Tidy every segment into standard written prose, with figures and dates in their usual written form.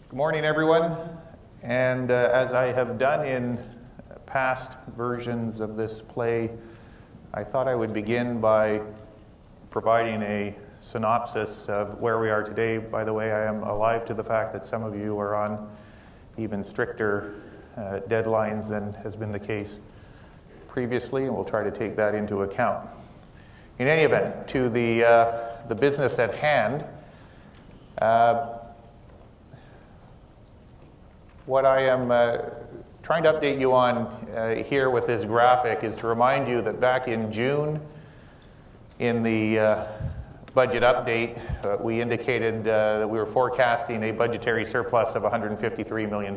Good morning, everyone. And as I have done in past versions of this play, I thought I would begin by providing a synopsis of where we are today. By the way, I am alive to the fact that some of you are on even stricter deadlines than has been the case previously, and we'll try to take that into account. In any event, to the business at hand, what I am trying to update you on here with this graphic is to remind you that back in June, in the budget update, we indicated that we were forecasting a budgetary surplus of $153 million.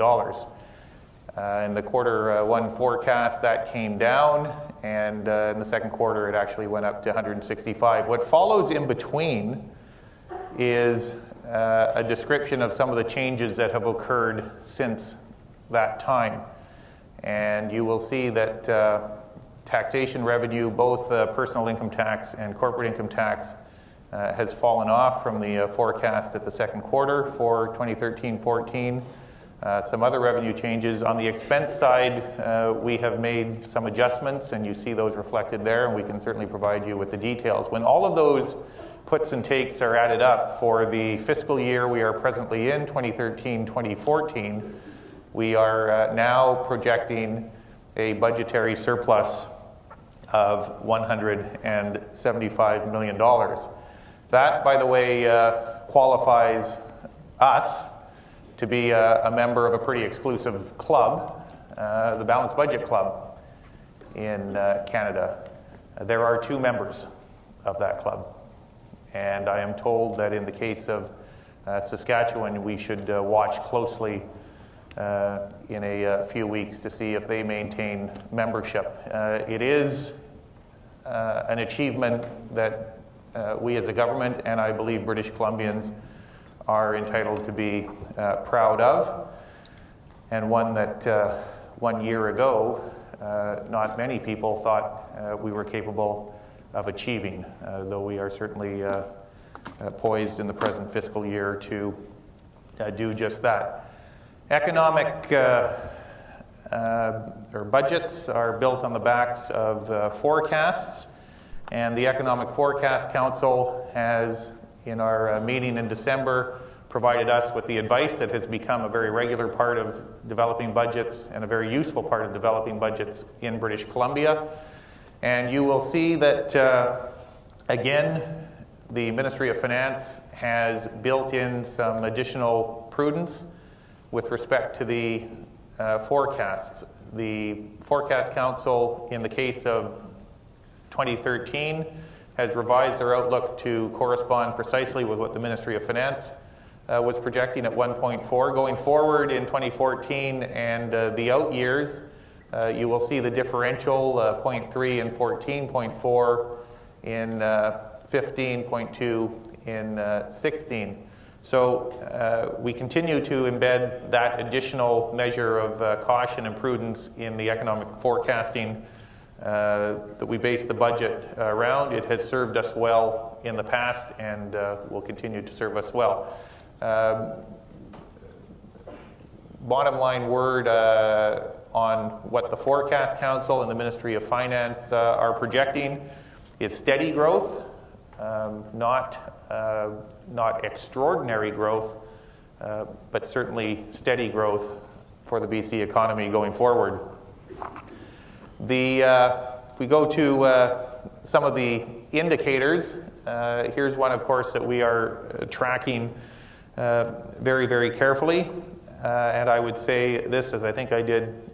In the quarter one forecast, that came down, and in the second quarter, it actually went up to 165. What follows in between is a description of some of the changes that have occurred since that time. And you will see that taxation revenue, both personal income tax and corporate income tax, has fallen off from the forecast at the second quarter for 2013-14. Some other revenue changes. On the expense side, we have made some adjustments, and you see those reflected there, and we can certainly provide you with the details. When all of those puts and takes are added up for the fiscal year we are presently in, 2013-2014, we are now projecting a budgetary surplus of $175 million. That, by the way, qualifies us to be a member of a pretty exclusive club, the Balanced Budget Club in Canada. There are 2 members of that club. And I am told that in the case of Saskatchewan, we should watch closely in a few weeks to see if they maintain membership. It is an achievement that we as a government, and I believe British Columbians, are entitled to be proud of, and one that 1 year ago, not many people thought we were capable of achieving, though we are certainly poised in the present fiscal year to do just that. Economic or budgets are built on the backs of forecasts, and the Economic Forecast Council has, in our meeting in December, provided us with the advice that has become a very regular part of developing budgets and a very useful part of developing budgets in British Columbia. And you will see that, again, the Ministry of Finance has built in some additional prudence with respect to the forecasts. The Forecast Council, in the case of 2013, has revised their outlook to correspond precisely with what the Ministry of Finance was projecting at 1.4. Going forward in 2014 and the out years, you will see the differential, 0.3 in 14, 0.4 in 15, 0.2 in 16. So we continue to embed that additional measure of caution and prudence in the economic forecasting that we base the budget around. It has served us well in the past and will continue to serve us well. Bottom line word on what the Forecast Council and the Ministry of Finance are projecting is steady growth, not extraordinary growth, but certainly steady growth for the BC economy going forward. If we go to some of the indicators, here's one, of course, that we are tracking very, very carefully. And I would say this, as I think I did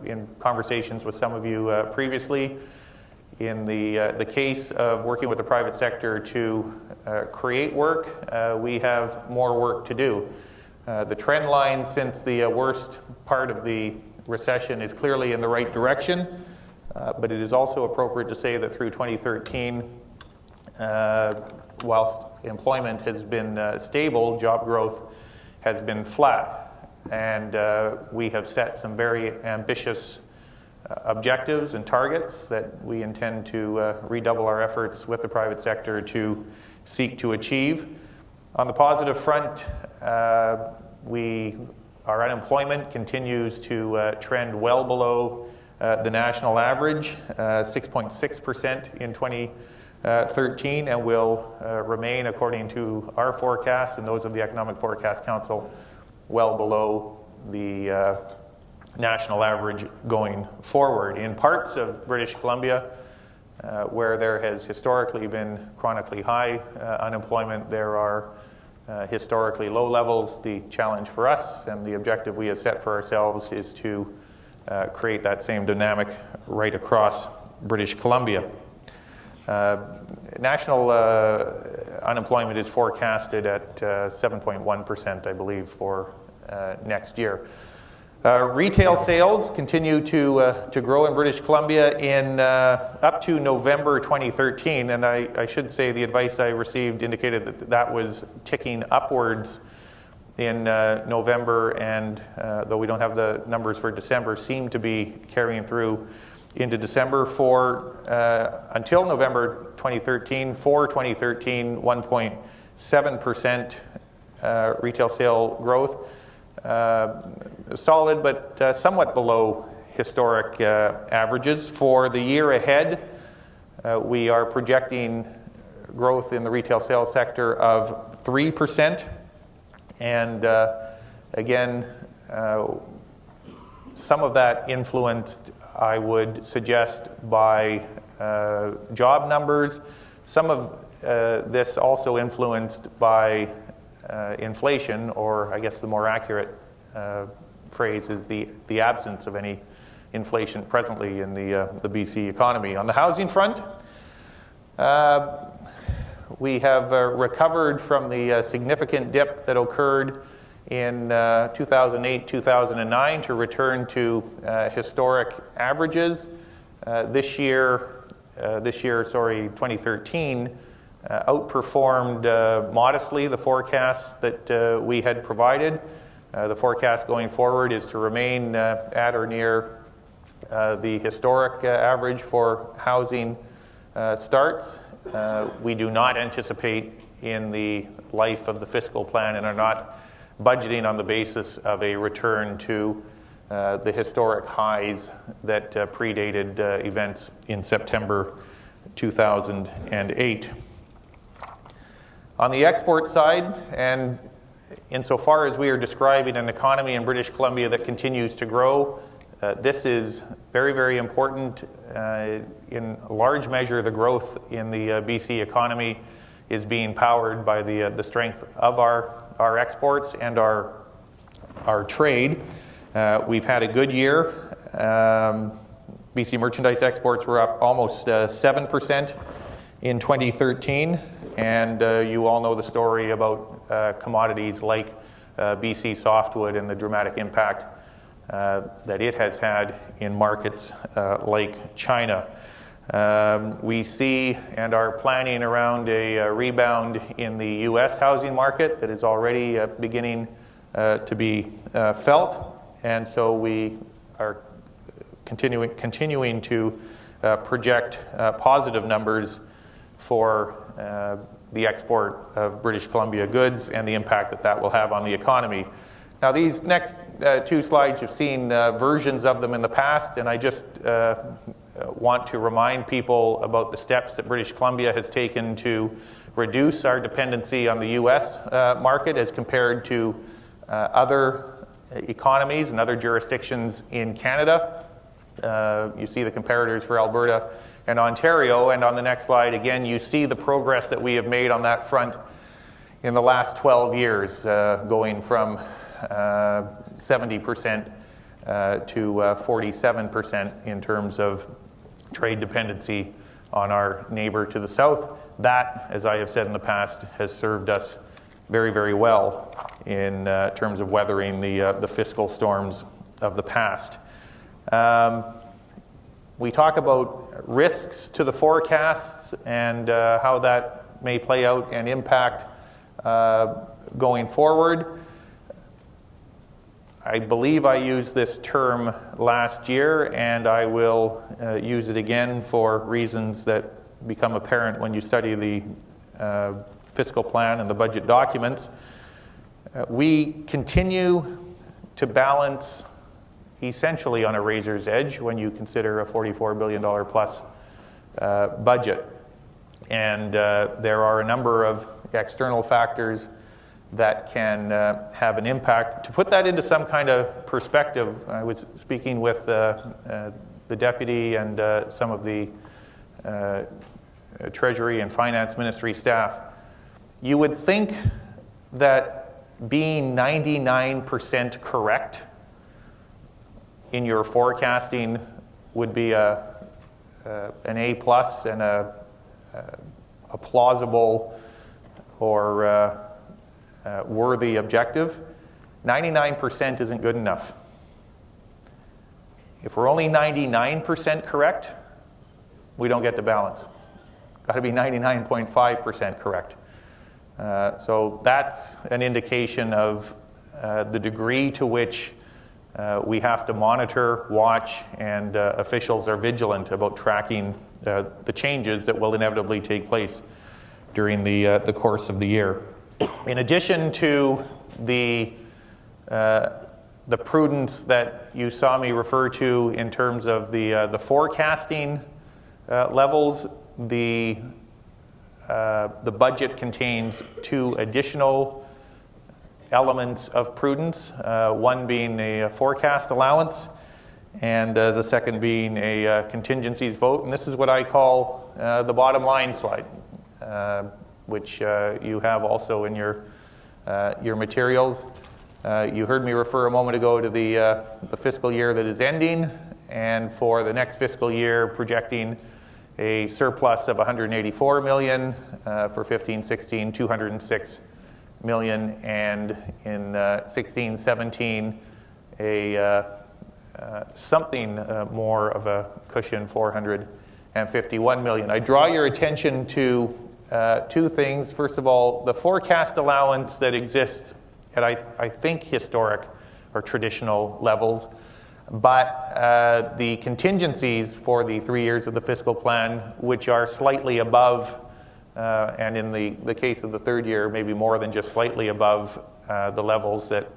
in conversations with some of you previously, in the case of working with the private sector to create work, we have more work to do. The trend line since the worst part of the recession is clearly in the right direction, but it is also appropriate to say that through 2013, whilst employment has been stable, job growth has been flat. And we have set some very ambitious objectives and targets that we intend to redouble our efforts with the private sector to seek to achieve. On the positive front, our unemployment continues to trend well below the national average, 6.6% in 2013, and will remain, according to our forecasts and those of the Economic Forecast Council, well below the national average going forward. In parts of British Columbia, where there has historically been chronically high unemployment, there are historically low levels. The challenge for us and the objective we have set for ourselves is to create that same dynamic right across British Columbia. National unemployment is forecasted at 7.1%, I believe, for next year. Retail sales continue to grow in British Columbia in up to November 2013, and I should say the advice I received indicated that was ticking upwards in November, and though we don't have the numbers for December, seem to be carrying through into December. For until November 2013, for 2013, 1.7% retail sale growth. Solid, but somewhat below historic averages. For the year ahead, we are projecting growth in the retail sales sector of 3%. And again, some of that influenced, I would suggest, by job numbers. Some of this also influenced by inflation, or I guess the more accurate phrase is the absence of any inflation presently in the BC economy. On the housing front, we have recovered from the significant dip that occurred in 2008-2009 to return to historic averages. This year, 2013, outperformed modestly the forecasts that we had provided. The forecast going forward is to remain at or near the historic average for housing starts. We do not anticipate in the life of the fiscal plan and are not budgeting on the basis of a return to the historic highs that predated events in September 2008. On the export side, and insofar as we are describing an economy in British Columbia that continues to grow, this is very, very important. In large measure, the growth in the BC economy is being powered by the strength of our exports and our trade. We've had a good year. BC merchandise exports were up almost 7% in 2013, and you all know the story about commodities like BC softwood and the dramatic impact that it has had in markets like China. We see and are planning around a rebound in the U.S. housing market that is already beginning to be felt, and so we are continuing to project positive numbers for the export of British Columbia goods and the impact that will have on the economy. Now, these next two slides, you've seen versions of them in the past, and I just want to remind people about the steps that British Columbia has taken to reduce our dependency on the U.S. market as compared to other economies and other jurisdictions in Canada. You see the comparators for Alberta and Ontario, and on the next slide, again, you see the progress that we have made on that front in the last 12 years, going from 70% to 47% in terms of trade dependency on our neighbor to the south. That, as I have said in the past, has served us very, very well in terms of weathering the fiscal storms of the past. We talk about risks to the forecasts and how that may play out and impact going forward. I believe I used this term last year, and I will use it again for reasons that become apparent when you study the fiscal plan and the budget documents. We continue to balance essentially on a razor's edge when you consider a $44 billion plus budget. And there are a number of external factors that can have an impact. To put that into some kind of perspective, I was speaking with the Deputy and some of the Treasury and Finance Ministry staff. You would think that being 99% correct in your forecasting would be an A plus and a plausible or worthy objective. 99% isn't good enough. If we're only 99% correct, we don't get the balance. Got to be 99.5% correct. So that's an indication of the degree to which we have to monitor, watch, and officials are vigilant about tracking the changes that will inevitably take place during the course of the year. In addition to the prudence that you saw me refer to in terms of the forecasting levels, the budget contains two additional elements of prudence, one being a forecast allowance and the second being a contingencies vote. And this is what I call the bottom line slide, which you have also in your materials. You heard me refer a moment ago to the fiscal year that is ending, and for the next fiscal year projecting a surplus of $184 million, for 15-16, $206 million, and in 16-17 a something more of a cushion, $451 million. I draw your attention to two things. First of all, the forecast allowance that exists at I think historic or traditional levels, but the contingencies for the 3 years of the fiscal plan, which are slightly above, and in the case of the third year, maybe more than just slightly above the levels that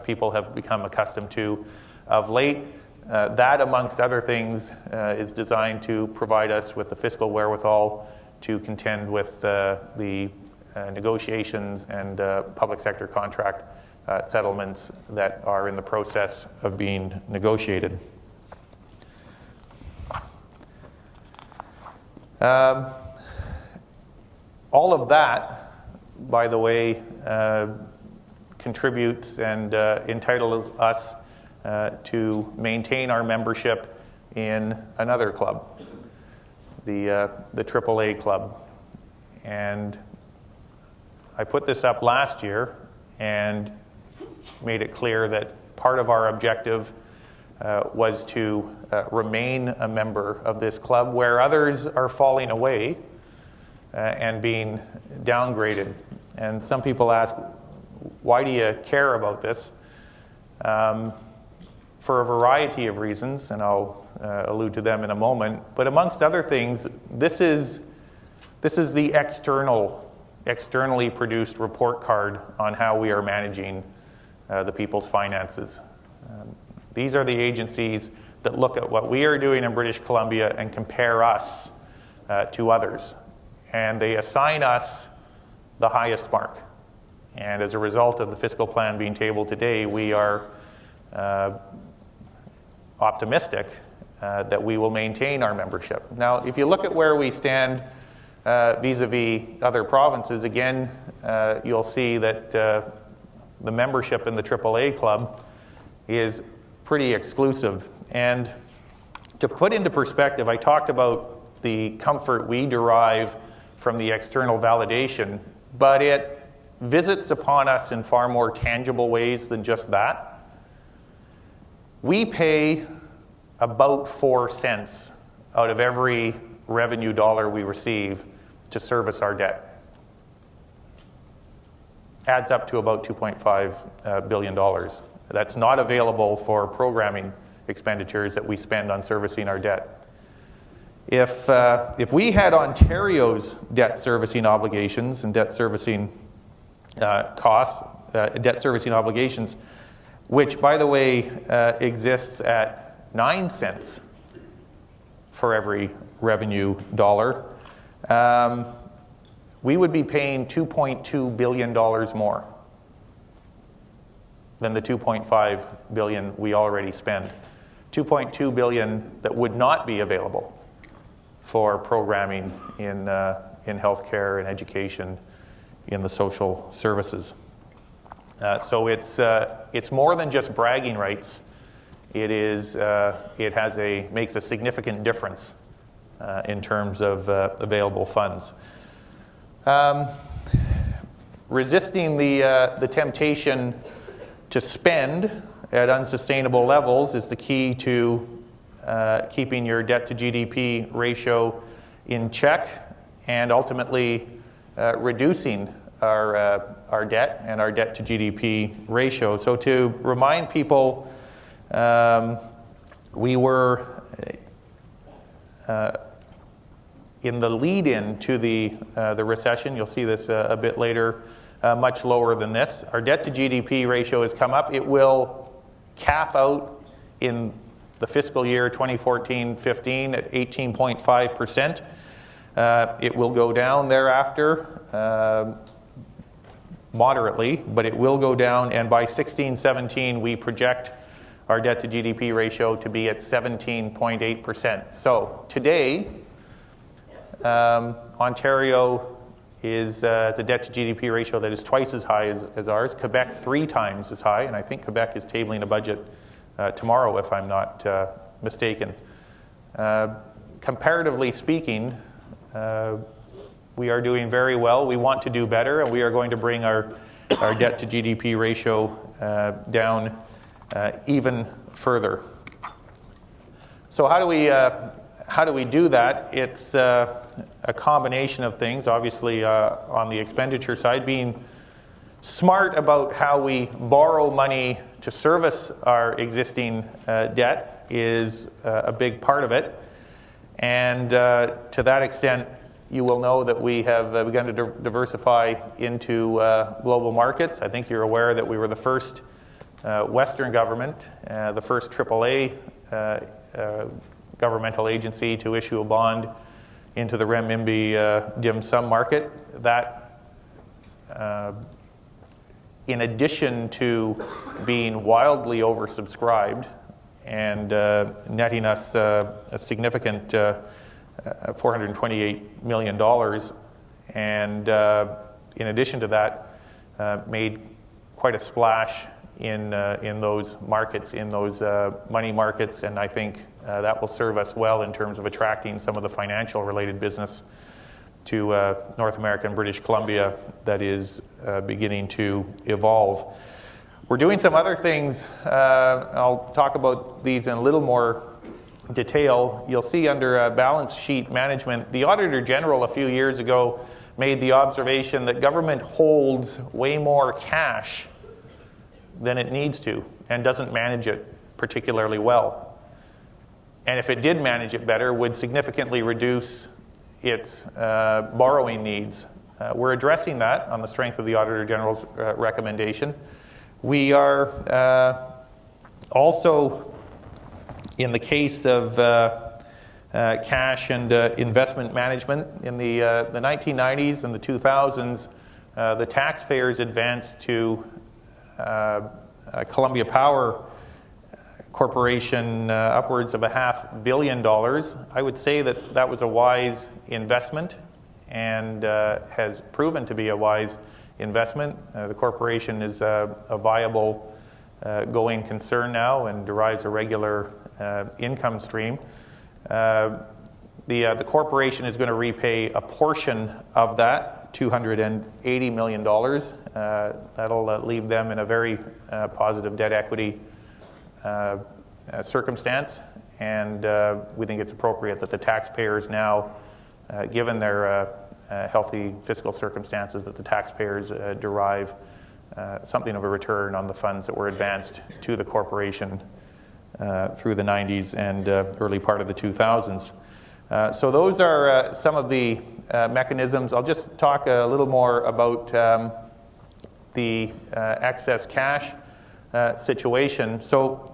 people have become accustomed to of late. That, amongst other things, is designed to provide us with the fiscal wherewithal to contend with the negotiations and public sector contract settlements that are in the process of being negotiated. All of that, by the way, contributes and entitles us to maintain our membership in another club, the AAA club. And I put this up last year and made it clear that part of our objective was to remain a member of this club where others are falling away and being downgraded. And some people ask, why do you care about this? For a variety of reasons, and I'll allude to them in a moment. But amongst other things, this is the externally produced report card on how we are managing the people's finances. These are the agencies that look at what we are doing in British Columbia and compare us to others. And they assign us the highest mark. And as a result of the fiscal plan being tabled today, we are optimistic that we will maintain our membership. Now, if you look at where we stand vis-a-vis other provinces, again, you'll see that the membership in the AAA club is pretty exclusive. And to put into perspective, I talked about the comfort we derive from the external validation, but it visits upon us in far more tangible ways than just that. We pay about 4 cents out of every revenue dollar we receive to service our debt. Adds up to about $2.5 billion. That's not available for programming expenditures that we spend on servicing our debt. If we had Ontario's debt servicing obligations and debt servicing costs, debt servicing obligations, which, by the way, exists at 9 cents for every revenue dollar, we would be paying $2.2 billion more than the $2.5 billion we already spend. $2.2 billion that would not be available for programming in healthcare and education, in the social services. So it's more than just bragging rights. It makes a significant difference in terms of available funds. Resisting the temptation to spend at unsustainable levels is the key to keeping your debt to GDP ratio in check and ultimately reducing our debt and our debt to GDP ratio. So to remind people, we were in the lead-in to the recession. You'll see this a bit later, much lower than this. Our debt to GDP ratio has come up. It will cap out in the fiscal year 2014-15 at 18.5%. It will go down thereafter moderately, but it will go down, and by 16-17 we project our debt to GDP ratio to be at 17.8%. So today, Ontario is the debt to GDP ratio that is twice as high as ours. Quebec 3 times as high, and I think Quebec is tabling a budget tomorrow, if I'm not mistaken. Comparatively speaking, we are doing very well. We want to do better, and we are going to bring our debt to GDP ratio down even further. So how do we do that? It's a combination of things. Obviously, on the expenditure side, being smart about how we borrow money to service our existing debt is a big part of it. And to that extent, you will know that we have begun to diversify into global markets. I think you're aware that we were the first Western government, the first AAA governmental agency to issue a bond into the renminbi dim sum market. That, in addition to being wildly oversubscribed and netting us a significant $428 million, and in addition to that, made quite a splash in those markets, in those money markets, and I think that will serve us well in terms of attracting some of the financial related business to North America and British Columbia that is beginning to evolve. We're doing some other things. I'll talk about these in a little more detail. You'll see under balance sheet management, the Auditor General a few years ago made the observation that government holds way more cash than it needs to and doesn't manage it particularly well. And if it did manage it better, would significantly reduce its borrowing needs. We're addressing that on the strength of the Auditor General's recommendation. We are also, in the case of cash and investment management, in the 1990s and the 2000s, the taxpayers advanced to Columbia Power Corporation upwards of $500 million. I would say that that was a wise investment and has proven to be a wise investment. The corporation is a viable going concern now and derives a regular income stream. The corporation is going to repay a portion of that, $280 million. That'll leave them in a very positive debt equity circumstance, and we think it's appropriate that the taxpayers now, given their healthy fiscal circumstances, that the taxpayers derive something of a return on the funds that were advanced to the corporation through the 90s and early part of the 2000s. So those are some of the mechanisms. I'll just talk a little more about the excess cash situation. So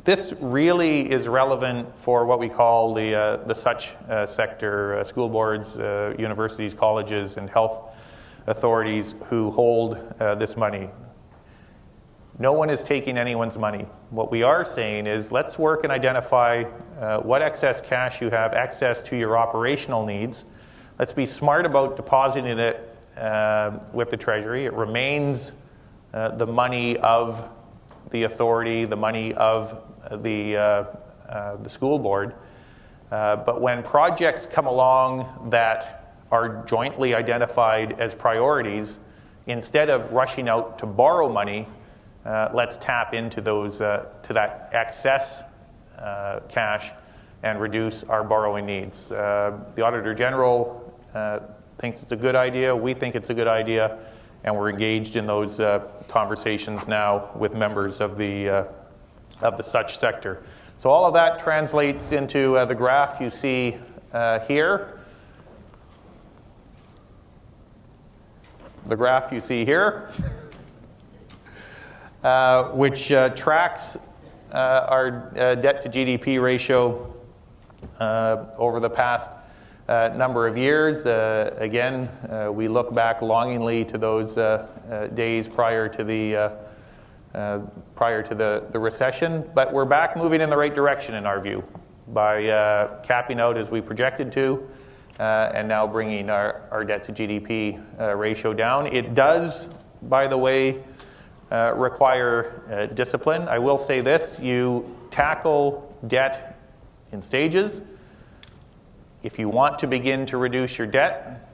this really is relevant for what we call the such sector, school boards, universities, colleges, and health authorities who hold this money. No one is taking anyone's money. What we are saying is, let's work and identify what excess cash you have access to your operational needs. Let's be smart about depositing it with the Treasury. It remains the money of the authority, the money of the school board. But when projects come along that are jointly identified as priorities, instead of rushing out to borrow money, let's tap into those to that excess cash and reduce our borrowing needs. The Auditor General thinks it's a good idea. We think it's a good idea, and we're engaged in those conversations now with members of the such sector. So all of that translates into the graph you see here. The graph you see here. Which tracks our debt to GDP ratio over the past number of years. Again, we look back longingly to those days prior to the recession, but we're back moving in the right direction in our view by capping out as we projected to, and now bringing our debt to GDP ratio down. It does, by the way, require discipline. I will say this, you tackle debt in stages. If you want to begin to reduce your debt,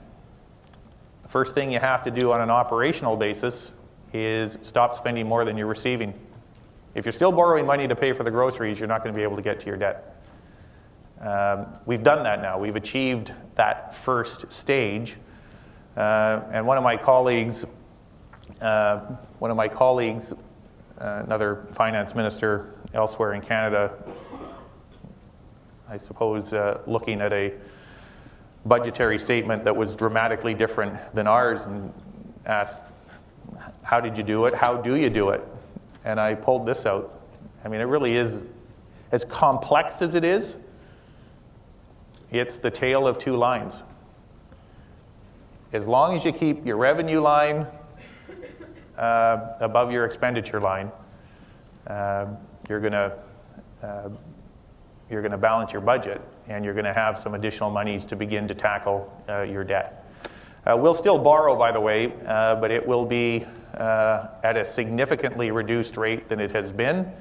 the first thing you have to do on an operational basis is stop spending more than you're receiving. If you're still borrowing money to pay for the groceries, you're not going to be able to get to your debt. We've done that now. We've achieved that first stage. And one of my colleagues, another finance minister elsewhere in Canada, I suppose, looking at a budgetary statement that was dramatically different than ours and asked, how did you do it? How do you do it? And I pulled this out. I mean, it really is, as complex as it is, it's the tale of two lines. As long as you keep your revenue line above your expenditure line, you're going to balance your budget, and you're going to have some additional monies to begin to tackle your debt. We'll still borrow, by the way, but it will be at a significantly reduced rate than it has been,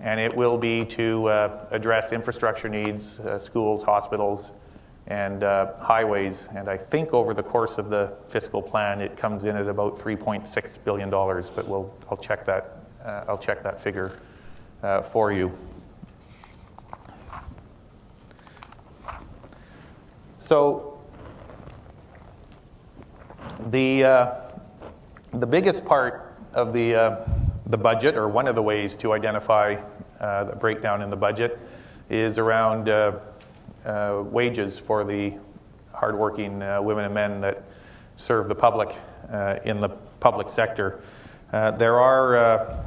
and it will be to address infrastructure needs, schools, hospitals, and highways. And I think over the course of the fiscal plan, it comes in at about $3.6 billion. But I'll check that figure for you. So the biggest part of the budget, or one of the ways to identify the breakdown in the budget, is around wages for the hardworking women and men that serve the public in the public sector. There are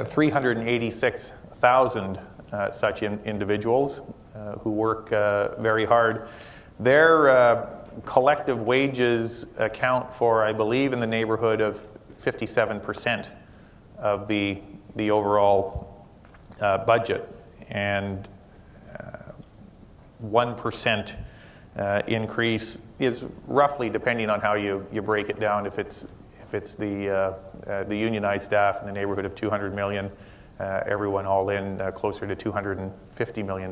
386,000 such individuals who work very hard. Their collective wages account for, I believe, in the neighborhood of 57% of the overall budget, and 1% increase is roughly, depending on how you break it down, if it's the unionized staff, in the neighborhood of $200 million, everyone all in closer to $250 million.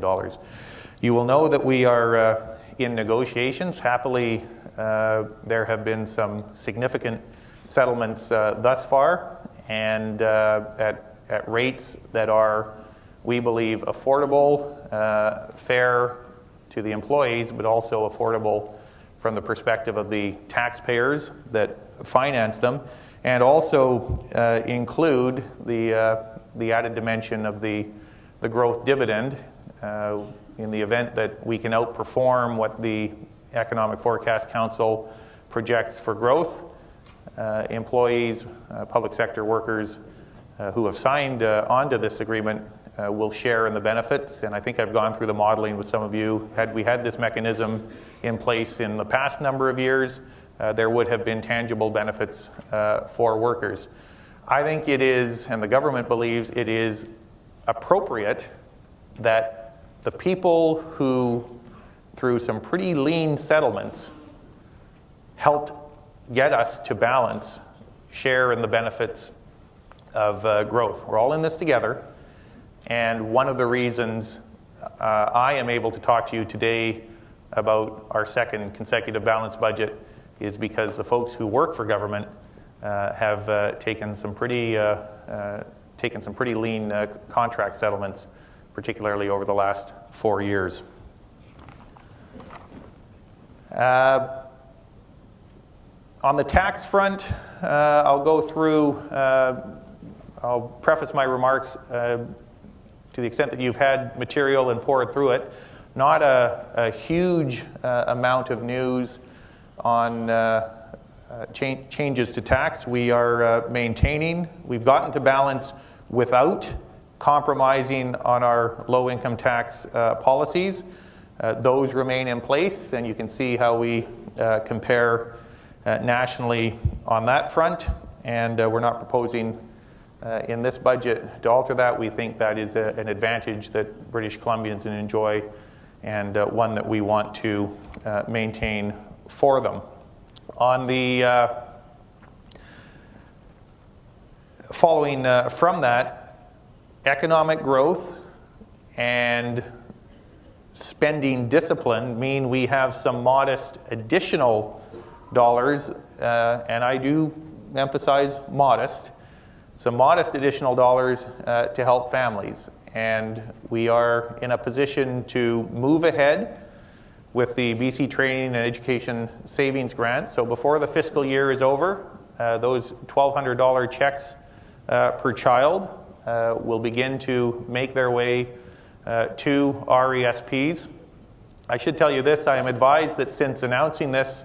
You will know that we are in negotiations. Happily, there have been some significant settlements thus far, and at rates that are, we believe, affordable, fair to the employees, but also affordable from the perspective of the taxpayers that finance them, and also include the added dimension of the growth dividend in the event that we can outperform what the Economic Forecast Council projects for growth. employees, public sector workers who have signed onto this agreement will share in the benefits. And I think I've gone through the modeling with some of you. Had we had this mechanism in place in the past number of years, there would have been tangible benefits for workers. I think it is, and the government believes it is appropriate that the people who, through some pretty lean settlements, helped get us to balance, share in the benefits of growth. We're all in this together, and one of the reasons I am able to talk to you today about our second consecutive balanced budget is because the folks who work for government have taken some pretty lean contract settlements, particularly over the last 4 years. On the tax front, I'll go through, I'll preface my remarks to the extent that you've had material and poured through it. Not a huge amount of news on changes to tax. We are maintaining, we've gotten to balance without compromising on our low income tax policies. Those remain in place, and you can see how we compare nationally on that front. And we're not proposing in this budget to alter that. We think that is an advantage that British Columbians enjoy, and one that we want to maintain for them. On the following from that, economic growth and spending discipline mean we have some modest additional dollars, and I do emphasize modest, some modest additional dollars to help families. And we are in a position to move ahead with the BC Training and Education Savings Grant. So before the fiscal year is over, those $1,200 checks per child will begin to make their way to RESPs. I should tell you this, I am advised that since announcing this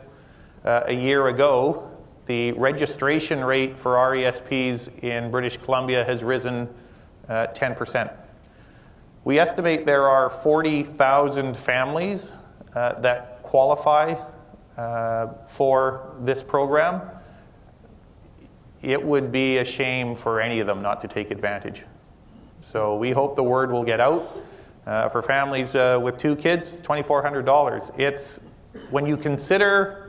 a year ago, the registration rate for RESPs in British Columbia has risen 10%. We estimate there are 40,000 families that qualify for this program. It would be a shame for any of them not to take advantage. So we hope the word will get out. For families with 2 kids, $2,400. It's, when you consider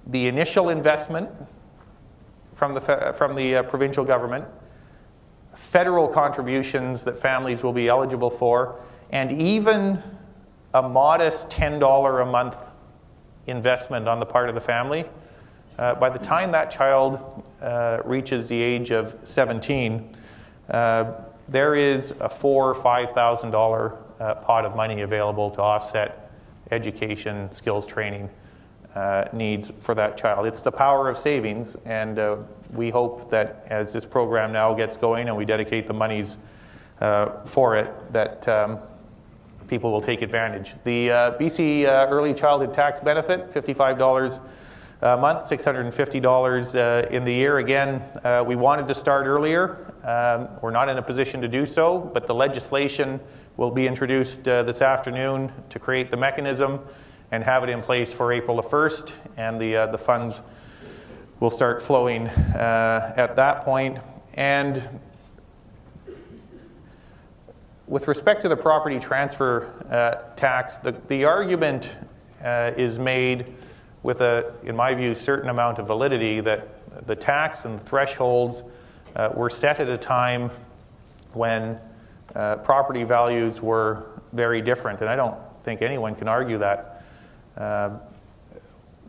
the initial investment from the provincial government, federal contributions that families will be eligible for, and even a modest $10 a month investment on the part of the family, by the time that child reaches the age of 17, there is a $4,000 or $5,000 pot of money available to offset education, skills training needs for that child. It's the power of savings, and we hope that as this program now gets going and we dedicate the monies for it, that people will take advantage. The BC Early Childhood Tax Benefit, $55 a month, $650 in the year. Again, we wanted to start earlier. We're not in a position to do so, but the legislation will be introduced this afternoon to create the mechanism and have it in place for April the 1st, and the funds will start flowing at that point. And with respect to the property transfer tax, the argument is made with in my view, certain amount of validity that the tax and the thresholds were set at a time when property values were very different, and I don't think anyone can argue that.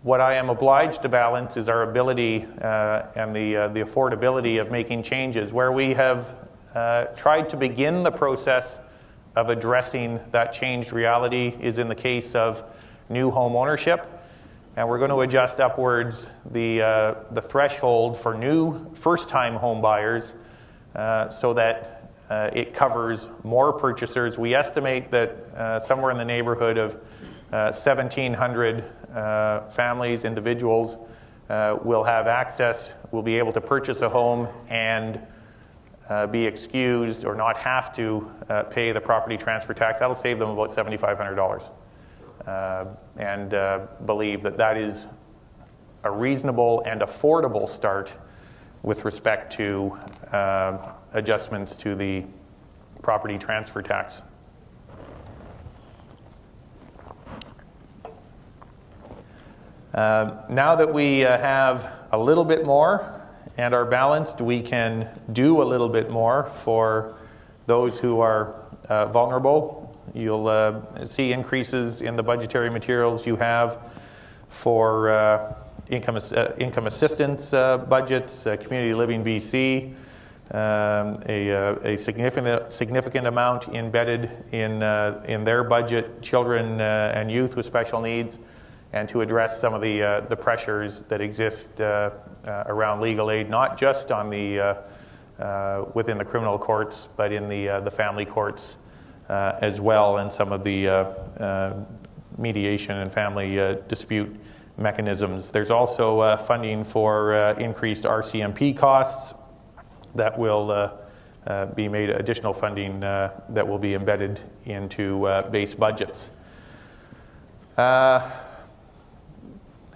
What I am obliged to balance is our ability and the affordability of making changes. Where we have tried to begin the process of addressing that changed reality is in the case of new home ownership. And we're going to adjust upwards the threshold for new first-time home buyers so that it covers more purchasers. We estimate that somewhere in the neighborhood of 1,700 families, individuals, will have access, will be able to purchase a home and be excused or not have to pay the property transfer tax. That'll save them about $7,500. And believe that that is a reasonable and affordable start with respect to adjustments to the property transfer tax. Now that we have a little bit more and are balanced, we can do a little bit more for those who are vulnerable. You'll see increases in the budgetary materials you have for income assistance budgets, Community Living BC, a significant amount embedded in their budget, children and youth with special needs, and to address some of the pressures that exist around legal aid, not just on the within the criminal courts, but in the family courts as well, and some of the mediation and family dispute mechanisms. There's also funding for increased RCMP costs that will be made, additional funding that will be embedded into base budgets.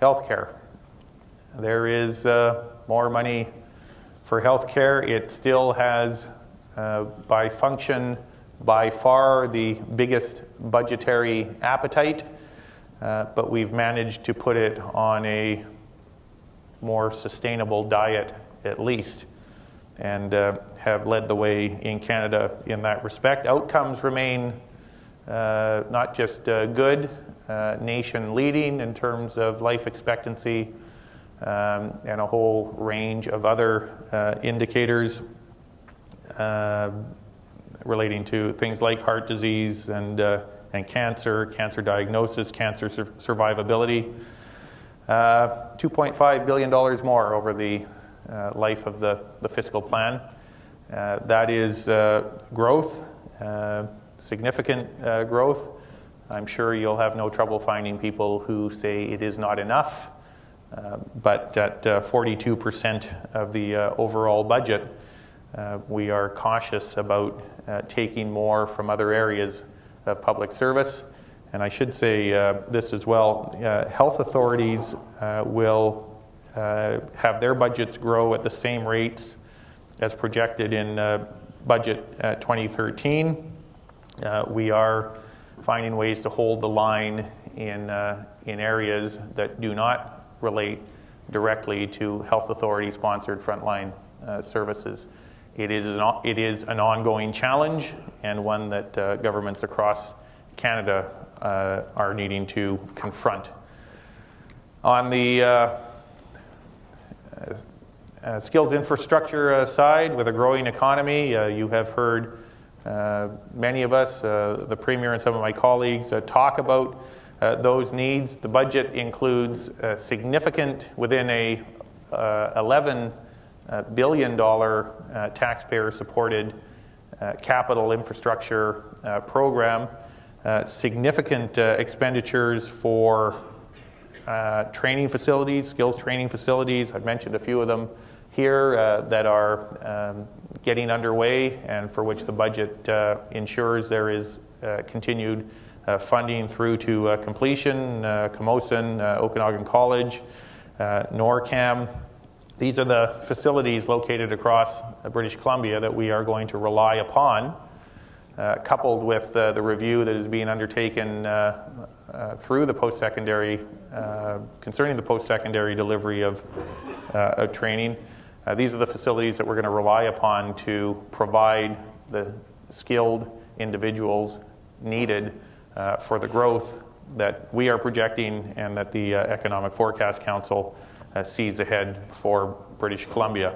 Healthcare. There is more money for healthcare. It still has, by function, by far the biggest budgetary appetite, but we've managed to put it on a more sustainable diet at least, and have led the way in Canada in that respect. Outcomes remain not just good, nation leading in terms of life expectancy and a whole range of other indicators relating to things like heart disease and cancer diagnosis, cancer survivability. $2.5 billion more over the life of the fiscal plan. That is growth, significant growth. I'm sure you'll have no trouble finding people who say it is not enough, but at 42% of the overall budget, we are cautious about taking more from other areas of public service. And I should say this as well, health authorities will have their budgets grow at the same rates as projected in budget 2013. We are finding ways to hold the line in areas that do not relate directly to health authority-sponsored frontline services. It is an ongoing challenge, and one that governments across Canada are needing to confront. On the skills infrastructure side, with a growing economy, you have heard many of us, the Premier and some of my colleagues, talk about those needs. The budget includes significant, within a $11 billion taxpayer-supported capital infrastructure program, significant expenditures for training facilities, skills training facilities. I've mentioned a few of them here that are getting underway, and for which the budget ensures there is continued funding through to completion. Camosun, Okanagan College, NORCAM. These are the facilities located across British Columbia that we are going to rely upon, coupled with the review that is being undertaken through the post-secondary, concerning the post-secondary delivery of training. These are the facilities that we're going to rely upon to provide the skilled individuals needed for the growth that we are projecting and that the Economic Forecast Council sees ahead for British Columbia.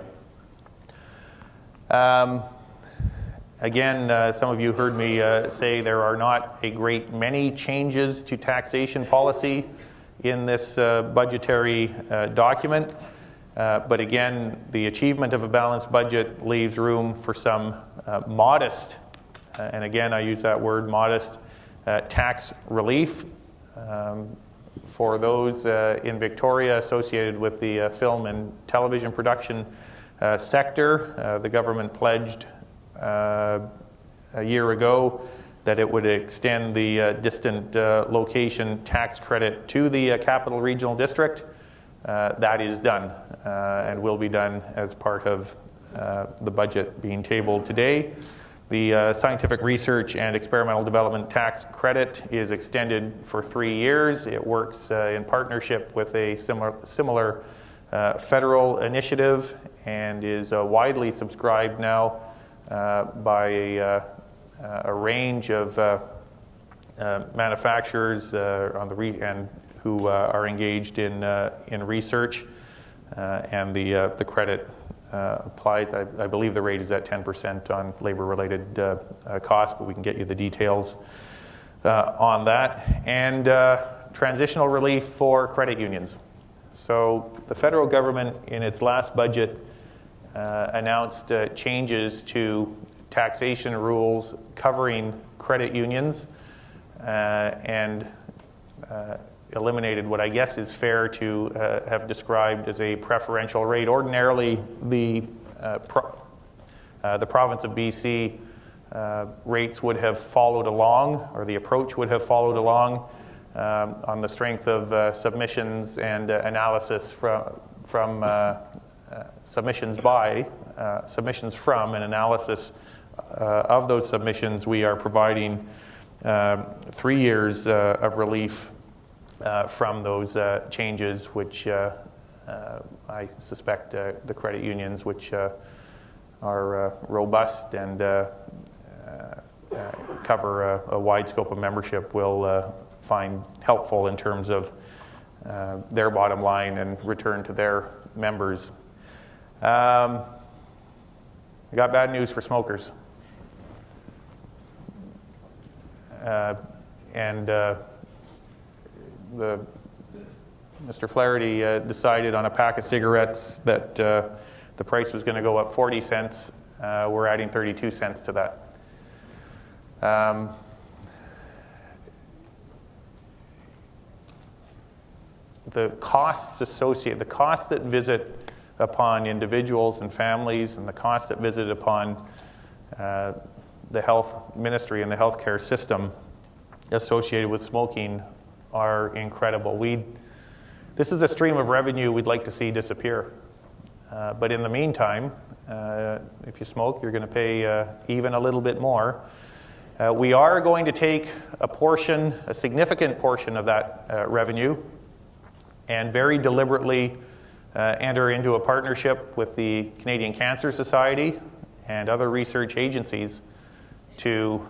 Again, some of you heard me say there are not a great many changes to taxation policy in this budgetary document. But again, the achievement of a balanced budget leaves room for some modest, and again I use that word modest, tax relief for those in Victoria associated with the film and television production sector. The government pledged a year ago that it would extend the distant location tax credit to the Capital Regional District. That is done and will be done as part of the budget being tabled today. The Scientific Research and Experimental Development Tax Credit is extended for 3 years. It works in partnership with a similar federal initiative and is widely subscribed now by a range of manufacturers and who are engaged in research, and the credit applies. I believe the rate is at 10% on labor-related costs, but we can get you the details on that. And transitional relief for credit unions. So the federal government, in its last budget, announced changes to taxation rules covering credit unions and eliminated what I guess is fair to have described as a preferential rate. Ordinarily, the province of BC rates would have followed along, or the approach would have followed along on the strength of submissions and analysis from submissions from and analysis of those submissions. We are providing 3 years of relief from those changes, which I suspect the credit unions, which are robust and cover a wide scope of membership, will find helpful in terms of their bottom line and return to their members. I got bad news for smokers. Mr. Flaherty decided on a pack of cigarettes that the price was going to go up 40 cents. We're adding 32 cents to that. The costs that visit upon individuals and families, and the costs that visit upon the health ministry and the healthcare system associated with smoking are incredible. This is a stream of revenue we'd like to see disappear. But in the meantime, if you smoke, you're going to pay even a little bit more. We are going to take a significant portion of that revenue, and very deliberately enter into a partnership with the Canadian Cancer Society and other research agencies to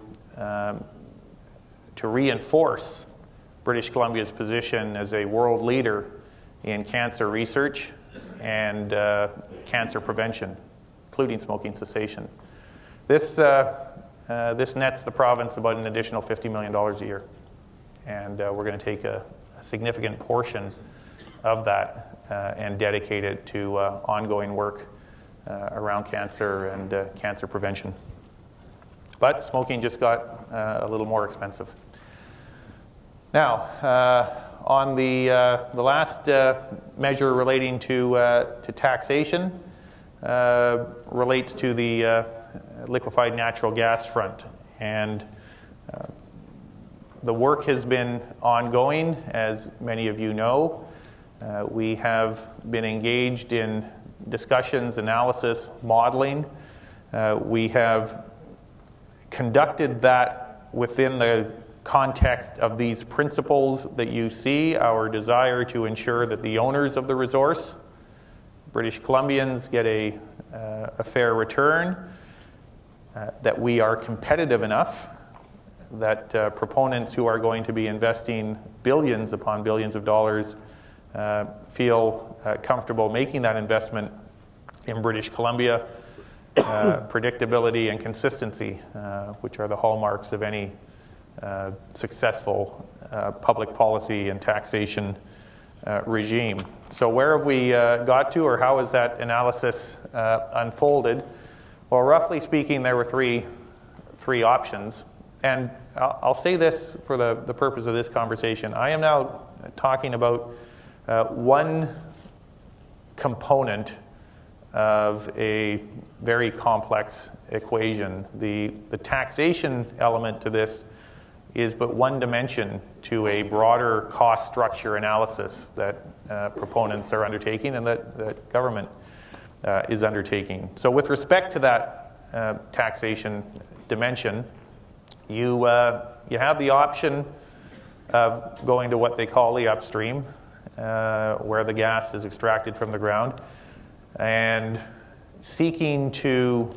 reinforce British Columbia's position as a world leader in cancer research and cancer prevention, including smoking cessation. This nets the province about an additional $50 million a year, and we're going to take a significant portion of that and dedicate it to ongoing work around cancer and cancer prevention. But smoking just got a little more expensive. Now, on the last measure relating to taxation, relates to the liquefied natural gas front. And the work has been ongoing, as many of you know. We have been engaged in discussions, analysis, modeling. We have conducted that within the context of these principles that you see, our desire to ensure that the owners of the resource, British Columbians, get a fair return, that we are competitive enough, that proponents who are going to be investing billions upon billions of dollars feel comfortable making that investment in British Columbia. Predictability and consistency, which are the hallmarks of any successful public policy and taxation regime. So where have we got to, or how has that analysis unfolded? Well, roughly speaking, there were three options. And I'll say this for the purpose of this conversation. I am now talking about one component of a very complex equation. The taxation element to this is but one dimension to a broader cost structure analysis that proponents are undertaking and that government is undertaking. So with respect to that taxation dimension, you have the option of going to what they call the upstream, where the gas is extracted from the ground, and seeking to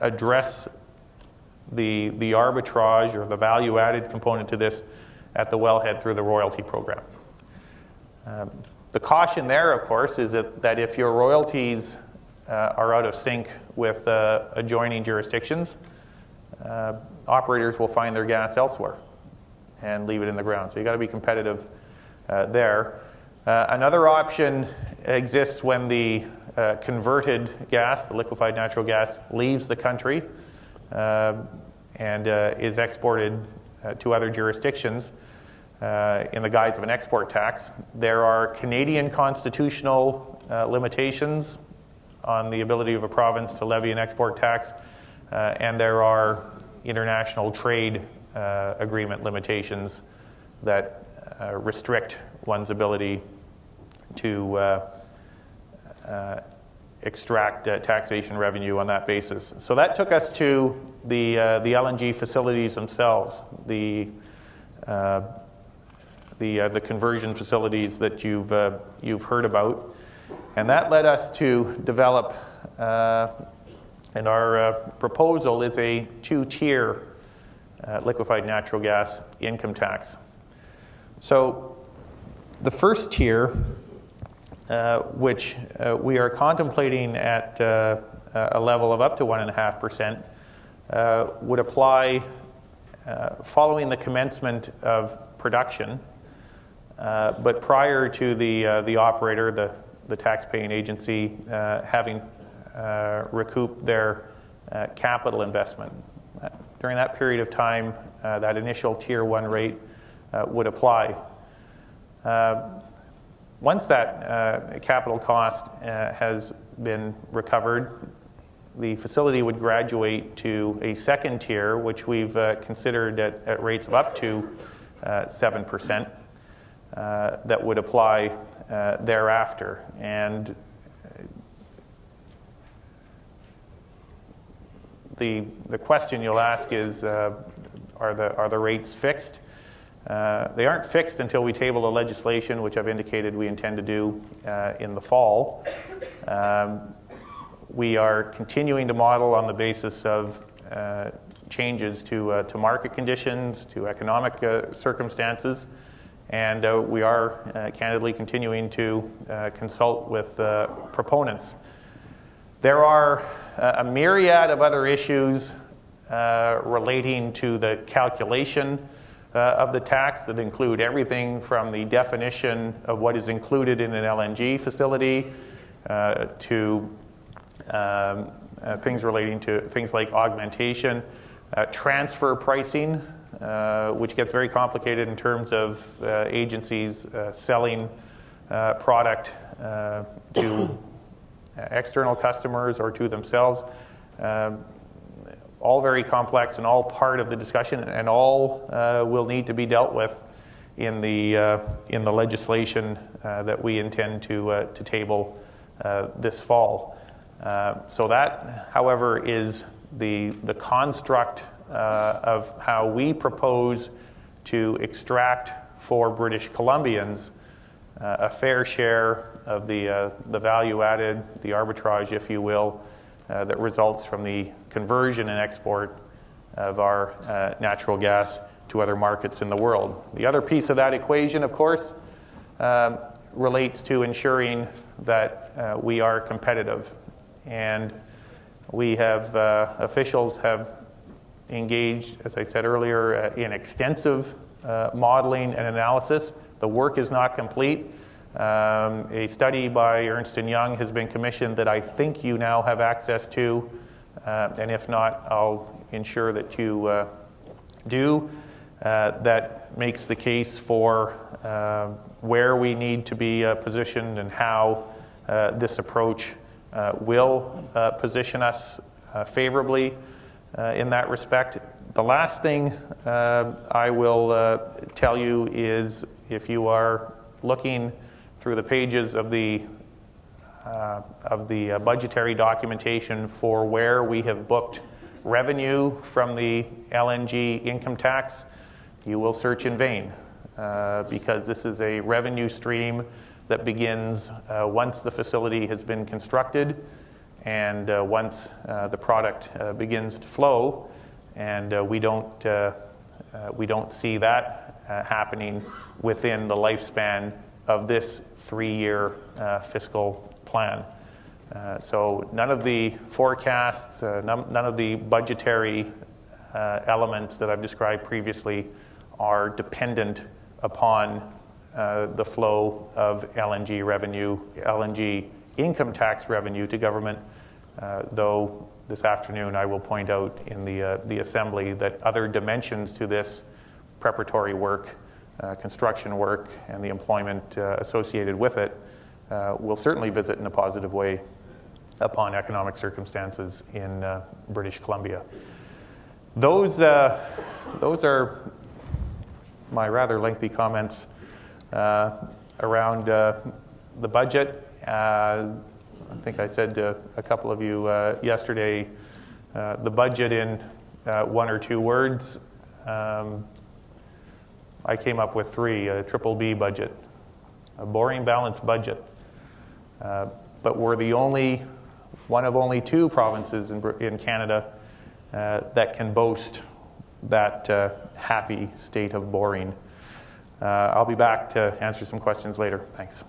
address the arbitrage or the value-added component to this at the wellhead through the royalty program. The caution there, of course, is that if your royalties are out of sync with adjoining jurisdictions, operators will find their gas elsewhere and leave it in the ground. So you've got to be competitive there. Another option exists when the converted gas, the liquefied natural gas, leaves the country and is exported to other jurisdictions in the guise of an export tax. There are Canadian constitutional limitations on the ability of a province to levy an export tax, and there are international trade agreement limitations that restrict one's ability to extract taxation revenue on that basis. So that took us to the LNG facilities themselves, the conversion facilities that you've heard about, and that led us to develop, and our proposal is a two-tier liquefied natural gas income tax. So the first tier, which we are contemplating at a level of up to 1.5%, would apply following the commencement of production, but prior to the operator, the tax-paying agency, having recouped their capital investment. During that period of time, that initial Tier 1 rate would apply. Once that capital cost has been recovered, the facility would graduate to a second tier, which we've considered at rates of up to 7%, that would apply thereafter. And the question you'll ask is, are the rates fixed? They aren't fixed until we table the legislation, which I've indicated we intend to do in the fall. We are continuing to model on the basis of changes to market conditions, to economic circumstances, and we are candidly continuing to consult with proponents. There are a myriad of other issues relating to the calculation of the tax that include everything from the definition of what is included in an LNG facility to things relating to things like augmentation, transfer pricing, which gets very complicated in terms of agencies selling product to external customers or to themselves. All very complex and all part of the discussion, and all will need to be dealt with in the legislation that we intend to table this fall. So that, however, is the construct of how we propose to extract for British Columbians a fair share of the value added, the arbitrage, if you will, that results from the conversion and export of our natural gas to other markets in the world. The other piece of that equation, of course, relates to ensuring that we are competitive. And we have, officials have engaged, as I said earlier, in extensive modeling and analysis. The work is not complete. A study by Ernst & Young has been commissioned that I think you now have access to, and if not, I'll ensure that you do. that makes the case for where we need to be positioned and how this approach will position us favorably in that respect. The last thing I will tell you is, if you are looking through the pages of the budgetary documentation for where we have booked revenue from the LNG income tax, you will search in vain, because this is a revenue stream that begins once the facility has been constructed and once the product begins to flow, and we don't see that happening within the lifespan of this 3-year fiscal plan. So none of the forecasts, none of the budgetary elements that I've described previously are dependent upon the flow of LNG revenue, LNG income tax revenue to government, though this afternoon I will point out in the Assembly that other dimensions to this preparatory work, construction work, and the employment associated with it will certainly visit in a positive way upon economic circumstances in British Columbia. Those are my rather lengthy comments around the budget. I think I said to a couple of you yesterday, the budget in 1 or 2 words. I came up with 3, a triple B budget, a boring balanced budget. But we're the one of only 2 provinces in Canada that can boast that happy state of boring. I'll be back to answer some questions later. Thanks.